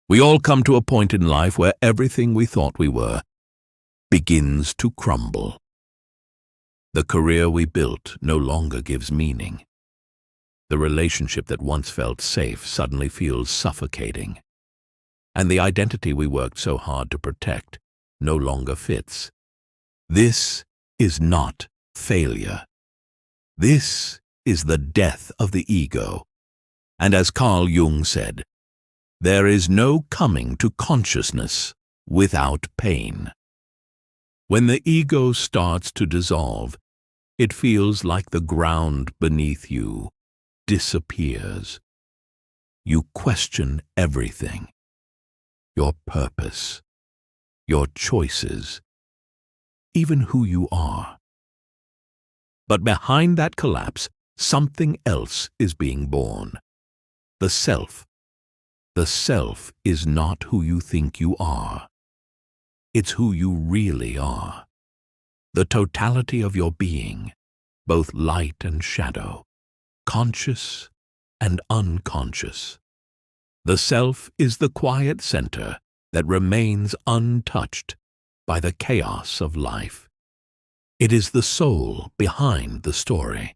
We all come to a point in life where everything we thought we were begins to crumble. The career we built no longer gives meaning. The relationship that once felt safe suddenly feels suffocating. And the identity we worked so hard to protect no longer fits. This is not failure. This is the death of the ego. And as Carl Jung said, there is no coming to consciousness without pain. When the ego starts to dissolve, it feels like the ground beneath you disappears. You question everything. Your purpose, your choices, even who you are. But behind that collapse, something else is being born. The self. The self is not who you think you are. It's who you really are. The totality of your being, both light and shadow, conscious and unconscious. The self is the quiet center that remains untouched by the chaos of life. It is the soul behind the story.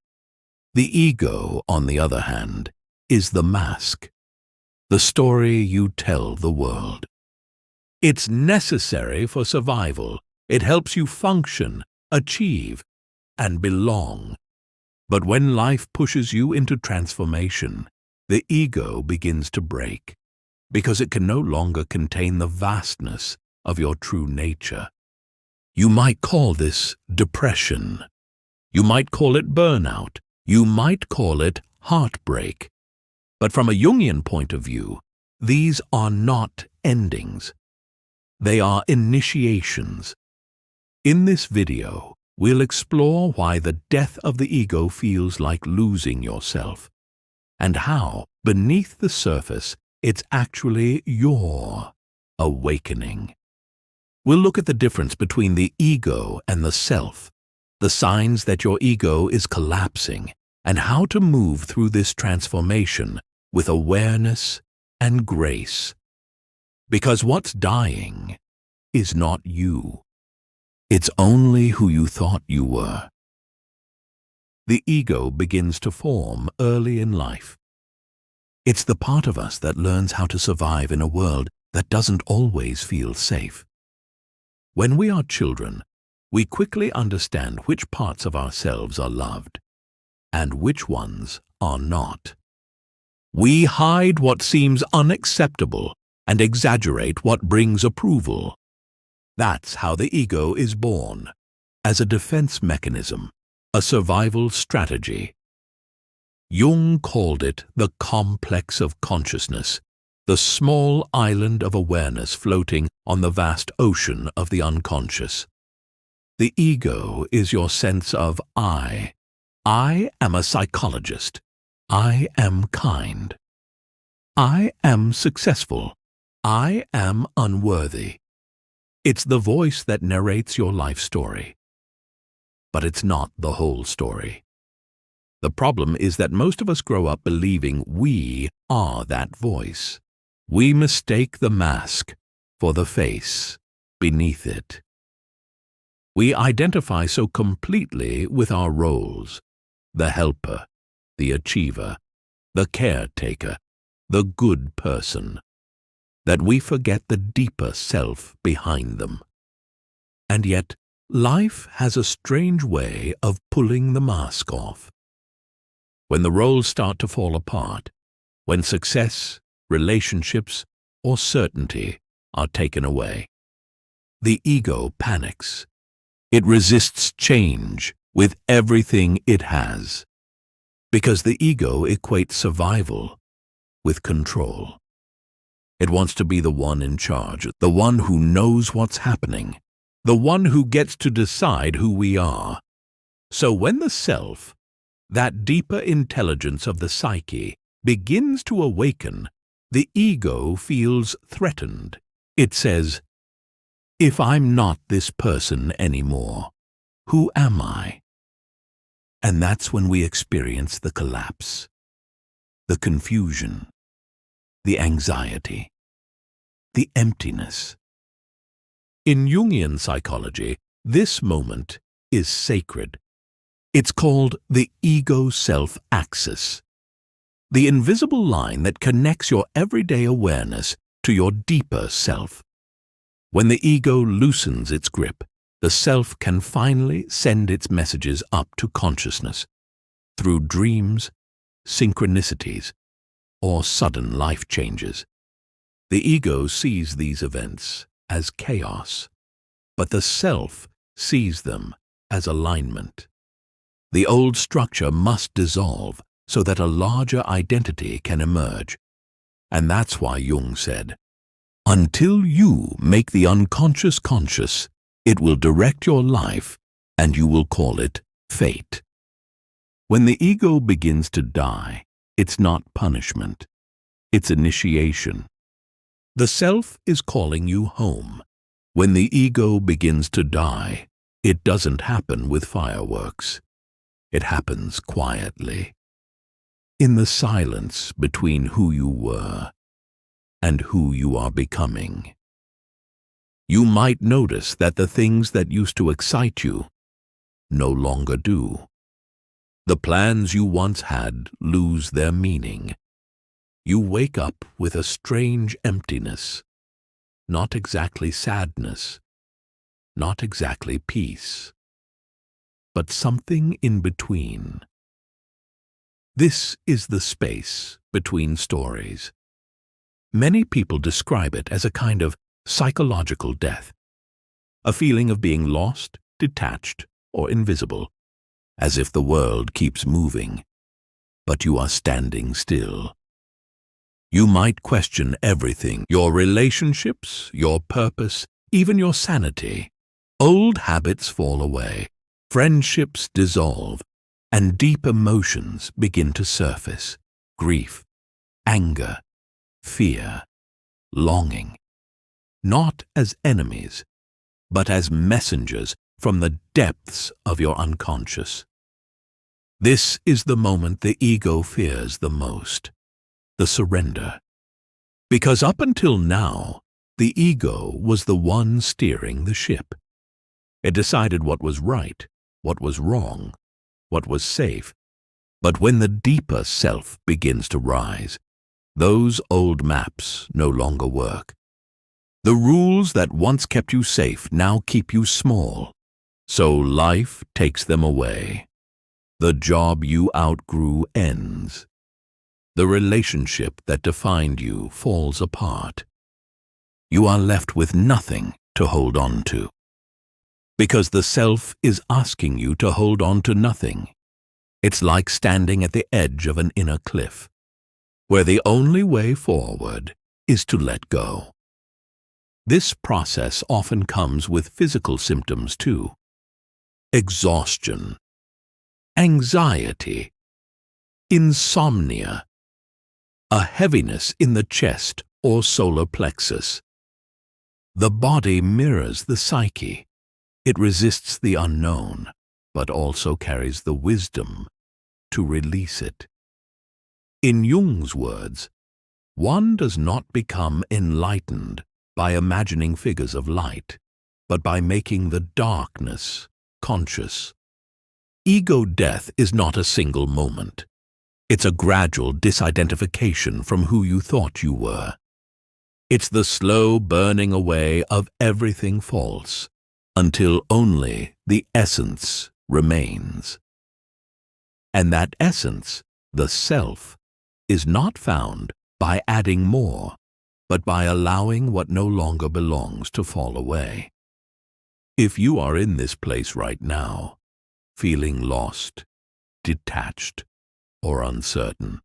The ego, on the other hand, is the mask, the story you tell the world. It's necessary for survival. It helps you function, achieve, and belong. But when life pushes you into transformation, the ego begins to break, because it can no longer contain the vastness of your true nature. You might call this depression. You might call it burnout. You might call it heartbreak. But from a Jungian point of view, these are not endings. They are initiations. In this video, we'll explore why the death of the ego feels like losing yourself, and how, beneath the surface, it's actually your awakening. We'll look at the difference between the ego and the self, the signs that your ego is collapsing, and how to move through this transformation with awareness and grace. Because what's dying is not you. It's only who you thought you were. The ego begins to form early in life. It's the part of us that learns how to survive in a world that doesn't always feel safe. When we are children, we quickly understand which parts of ourselves are loved and which ones are not. We hide what seems unacceptable and exaggerate what brings approval. That's how the ego is born, as a defense mechanism, a survival strategy. Jung called it the complex of consciousness, the small island of awareness floating on the vast ocean of the unconscious. The ego is your sense of I. I am a psychologist. I am kind. I am successful. I am unworthy. It's the voice that narrates your life story. But it's not the whole story. The problem is that most of us grow up believing we are that voice. We mistake the mask for the face beneath it. We identify so completely with our roles: the helper, the achiever, the caretaker, the good person, that we forget the deeper self behind them. And yet, life has a strange way of pulling the mask off. When the roles start to fall apart, when success, relationships, or certainty are taken away, the ego panics. It resists change with everything it has, because the ego equates survival with control. It wants to be the one in charge, the one who knows what's happening, the one who gets to decide who we are. So when the self, that deeper intelligence of the psyche, begins to awaken, the ego feels threatened. It says, if I'm not this person anymore, who am I? And that's when we experience the collapse, the confusion, the anxiety. the emptiness. In Jungian psychology, this moment is sacred. It's called the ego-self axis, the invisible line that connects your everyday awareness to your deeper self. When the ego loosens its grip, the self can finally send its messages up to consciousness through dreams, synchronicities, or sudden life changes. The ego sees these events as chaos, but the self sees them as alignment. The old structure must dissolve so that a larger identity can emerge. And that's why Jung said, "Until you make the unconscious conscious, it will direct your life, and you will call it fate." When the ego begins to die, it's not punishment, it's initiation. The self is calling you home. When the ego begins to die, it doesn't happen with fireworks. It happens quietly, in the silence between who you were and who you are becoming. You might notice that the things that used to excite you no longer do. The plans you once had lose their meaning. You wake up with a strange emptiness, not exactly sadness, not exactly peace, but something in between. This is the space between stories. Many people describe it as a kind of psychological death, a feeling of being lost, detached, or invisible, as if the world keeps moving, but you are standing still. You might question everything, your relationships, your purpose, even your sanity. Old habits fall away, friendships dissolve, and deep emotions begin to surface. Grief, anger, fear, longing. Not as enemies, but as messengers from the depths of your unconscious. This is the moment the ego fears the most, the surrender. Because up until now, the ego was the one steering the ship. It decided what was right, what was wrong, what was safe. But when the deeper self begins to rise, those old maps no longer work. The rules that once kept you safe now keep you small, so life takes them away. The job you outgrew ends. The relationship that defined you falls apart. You are left with nothing to hold on to. Because the self is asking you to hold on to nothing. It's like standing at the edge of an inner cliff, where the only way forward is to let go. This process often comes with physical symptoms too. Exhaustion, anxiety, insomnia, a heaviness in the chest or solar plexus. The body mirrors the psyche. It resists the unknown, but also carries the wisdom to release it. In Jung's words, one does not become enlightened by imagining figures of light, but by making the darkness conscious. Ego death is not a single moment. It's a gradual disidentification from who you thought you were. It's the slow burning away of everything false, until only the essence remains. And that essence, the self, is not found by adding more, but by allowing what no longer belongs to fall away. If you are in this place right now, feeling lost, detached, or uncertain,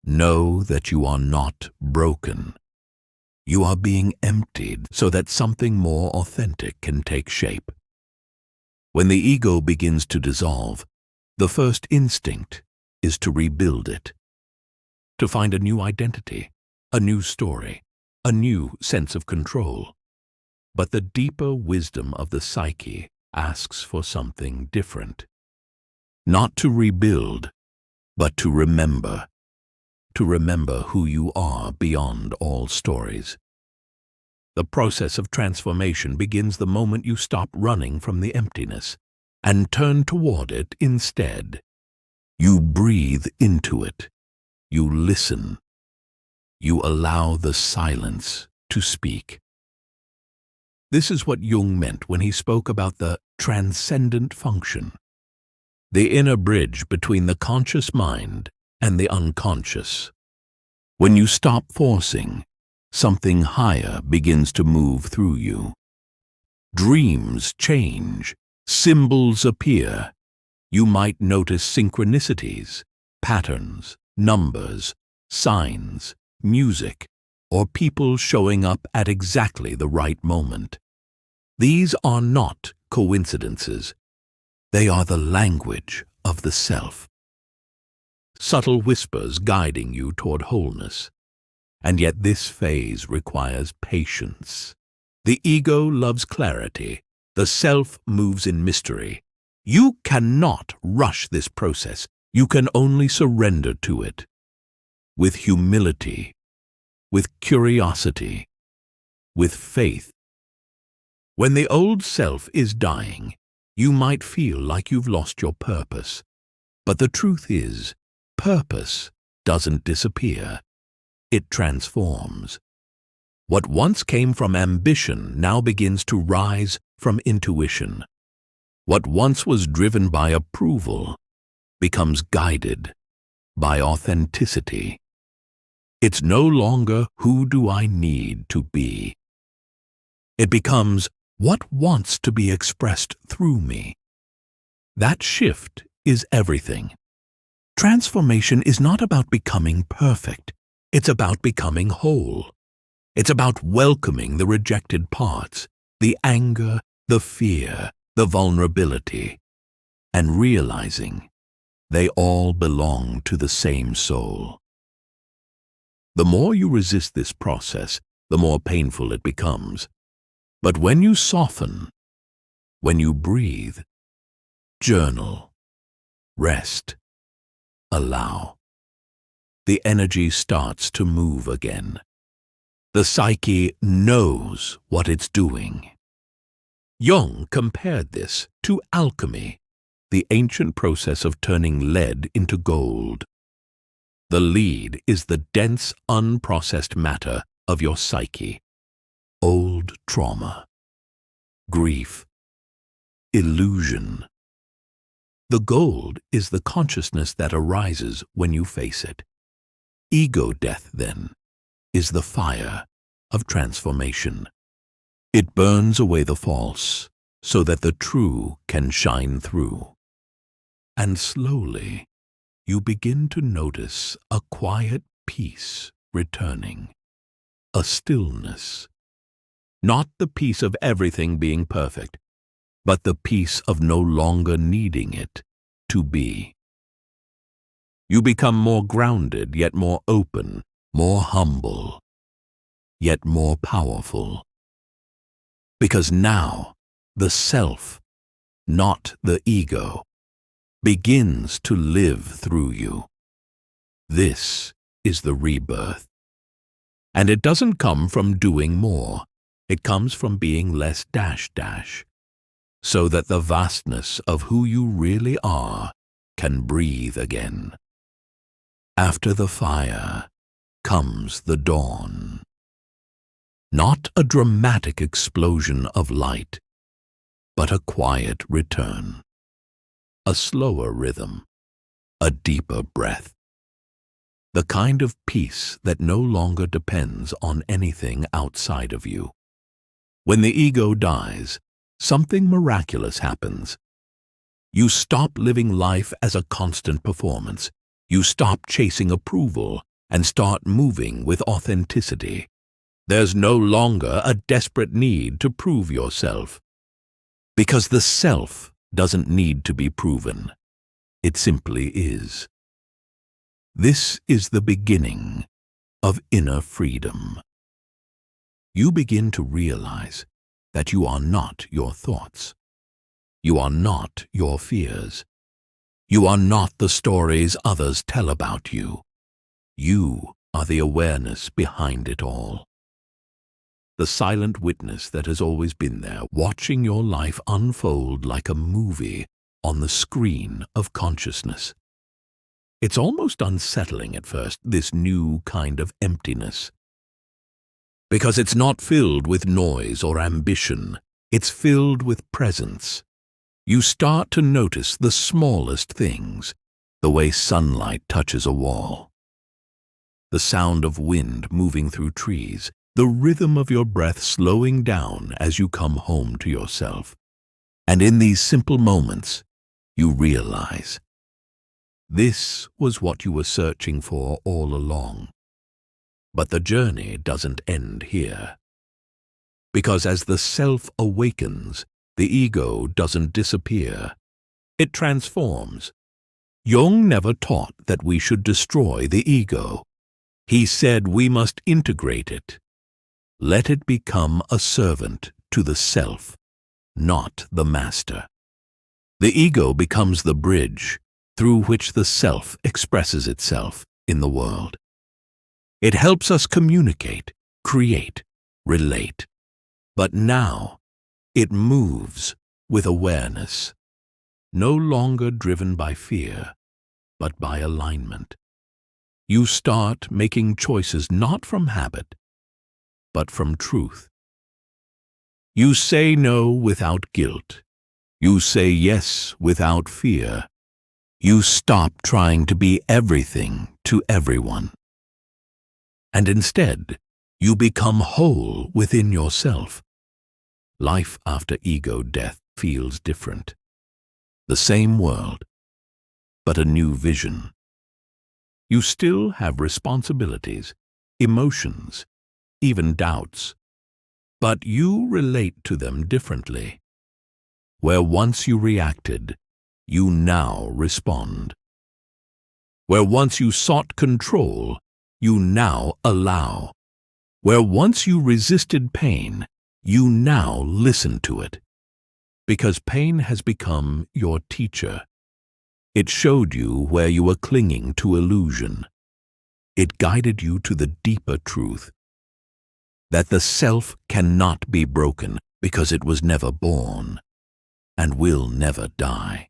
know that you are not broken. You are being emptied so that something more authentic can take shape. When the ego begins to dissolve, the first instinct is to rebuild it, to find a new identity, a new story, a new sense of control. But the deeper wisdom of the psyche asks for something different. Not to rebuild, but to remember who you are beyond all stories. The process of transformation begins the moment you stop running from the emptiness and turn toward it instead. You breathe into it. You listen. You allow the silence to speak. This is what Jung meant when he spoke about the transcendent function, the inner bridge between the conscious mind and the unconscious. When you stop forcing, something higher begins to move through you. Dreams change, symbols appear. You might notice synchronicities, patterns, numbers, signs, music, or people showing up at exactly the right moment. These are not coincidences. They are the language of the self. Subtle whispers guiding you toward wholeness. And yet this phase requires patience. The ego loves clarity. The self moves in mystery. You cannot rush this process. You can only surrender to it. With humility, with curiosity, with faith. When the old self is dying, you might feel like you've lost your purpose. But the truth is, purpose doesn't disappear. It transforms. What once came from ambition now begins to rise from intuition. What once was driven by approval becomes guided by authenticity. It's no longer who do I need to be. It becomes what wants to be expressed through me. That shift is everything. Transformation is not about becoming perfect. It's about becoming whole. It's about welcoming the rejected parts, the anger, the fear, the vulnerability, and realizing they all belong to the same soul. The more you resist this process, the more painful it becomes. But when you soften, when you breathe, journal, rest, allow, the energy starts to move again. The psyche knows what it's doing. Jung compared this to alchemy, the ancient process of turning lead into gold. The lead is the dense, unprocessed matter of your psyche. Old trauma, grief, illusion. The gold is the consciousness that arises when you face it. Ego death, then, is the fire of transformation. It burns away the false so that the true can shine through. And slowly, you begin to notice a quiet peace returning, a stillness. Not the peace of everything being perfect, but the peace of no longer needing it to be. You become more grounded, yet more open, more humble, yet more powerful. Because now, the self, not the ego, begins to live through you. This is the rebirth. And it doesn't come from doing more. It comes from being less so that the vastness of who you really are can breathe again. After the fire comes the dawn. Not a dramatic explosion of light, but a quiet return. A slower rhythm, a deeper breath. The kind of peace that no longer depends on anything outside of you. When the ego dies, something miraculous happens. You stop living life as a constant performance. You stop chasing approval and start moving with authenticity. There's no longer a desperate need to prove yourself. Because the self doesn't need to be proven. It simply is. This is the beginning of inner freedom. You begin to realize that you are not your thoughts. You are not your fears. You are not the stories others tell about you. You are the awareness behind it all. the silent witness that has always been there, watching your life unfold like a movie on the screen of consciousness. It's almost unsettling at first, this new kind of emptiness. Because it's not filled with noise or ambition, it's filled with presence. You start to notice the smallest things, the way sunlight touches a wall, the sound of wind moving through trees, the rhythm of your breath slowing down as you come home to yourself. And in these simple moments, you realize this was what you were searching for all along. But the journey doesn't end here. Because as the self awakens, the ego doesn't disappear. It transforms. Jung never taught that we should destroy the ego. He said we must integrate it. Let it become a servant to the self, not the master. The ego becomes the bridge through which the self expresses itself in the world. It helps us communicate, create, relate. But now, it moves with awareness, no longer driven by fear, but by alignment. You start making choices not from habit, but from truth. You say no without guilt. You say yes without fear. You stop trying to be everything to everyone. And instead, you become whole within yourself. Life after ego death feels different. The same world, but a new vision. You still have responsibilities, emotions, even doubts, but you relate to them differently. Where once you reacted, you now respond. Where once you sought control, you now allow. Where once you resisted pain, you now listen to it. Because pain has become your teacher. It showed you where you were clinging to illusion. It guided you to the deeper truth. That the self cannot be broken because it was never born and will never die.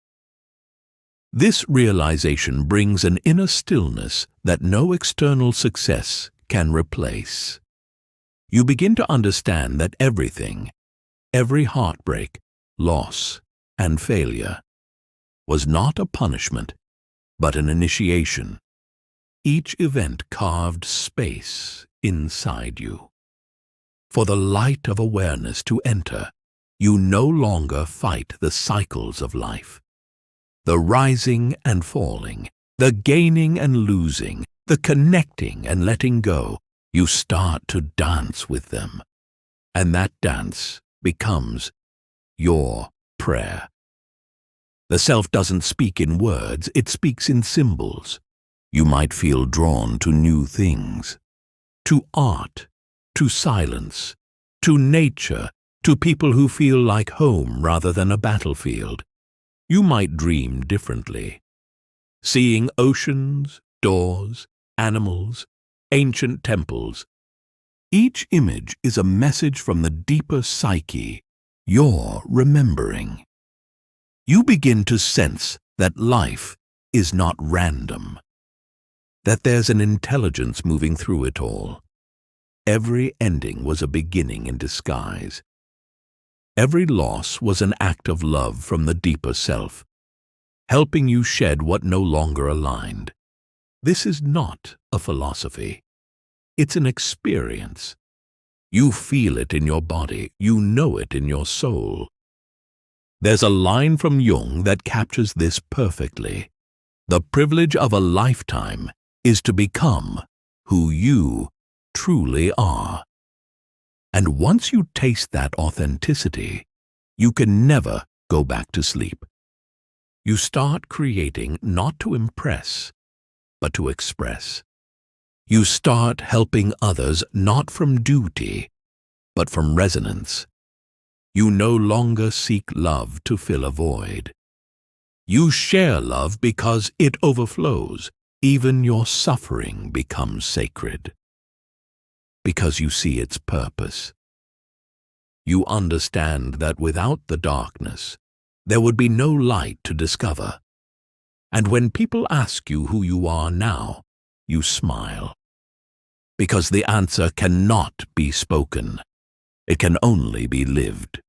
This realization brings an inner stillness that no external success can replace. You begin to understand that everything, every heartbreak, loss, and failure, was not a punishment, but an initiation. Each event carved space inside you. For the light of awareness to enter, you no longer fight the cycles of life. The rising and falling, the gaining and losing, the connecting and letting go, you start to dance with them. And that dance becomes your prayer. The self doesn't speak in words, it speaks in symbols. You might feel drawn to new things, to art, to silence, to nature, to people who feel like home rather than a battlefield. You might dream differently, seeing oceans, doors, animals, ancient temples. Each image is a message from the deeper psyche you're remembering. You begin to sense that life is not random, that there's an intelligence moving through it all. Every ending was a beginning in disguise. Every loss was an act of love from the deeper self, helping you shed what no longer aligned. This is not a philosophy. It's an experience. You feel it in your body, you know it in your soul. There's a line from Jung that captures this perfectly. The privilege of a lifetime is to become who you truly are. And once you taste that authenticity, you can never go back to sleep. You start creating not to impress, but to express. You start helping others not from duty, but from resonance. You no longer seek love to fill a void. You share love because it overflows. Even your suffering becomes sacred. Because you see its purpose. You understand that without the darkness, there would be no light to discover. And when people ask you who you are now, you smile. Because the answer cannot be spoken. It can only be lived.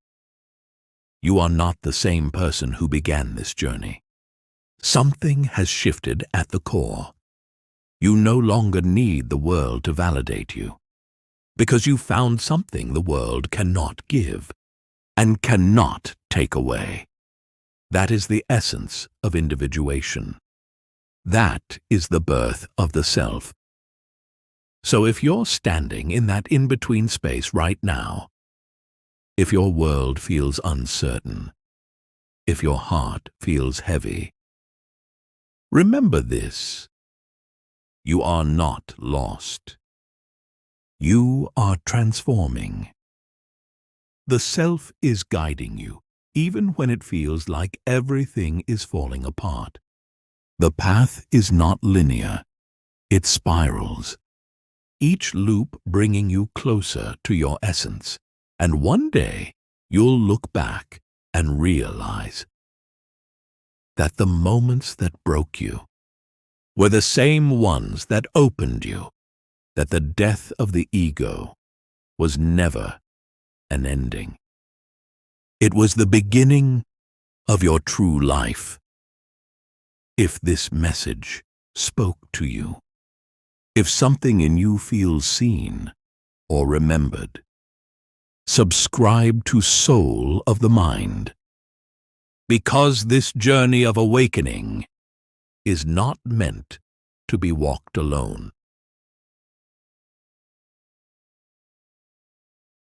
You are not the same person who began this journey. Something has shifted at the core. You no longer need the world to validate you, because you found something the world cannot give and cannot take away. That is the essence of individuation. That is the birth of the self. So if you're standing in that in-between space right now, if your world feels uncertain, if your heart feels heavy, remember this: you are not lost. You are transforming. The self is guiding you, even when it feels like everything is falling apart. The path is not linear. It spirals, each loop bringing you closer to your essence. And one day, you'll look back and realize that the moments that broke you were the same ones that opened you, that the death of the ego was never an ending. It was the beginning of your true life. If this message spoke to you, if something in you feels seen or remembered, subscribe to Soul of the Mind, because this journey of awakening is not meant to be walked alone.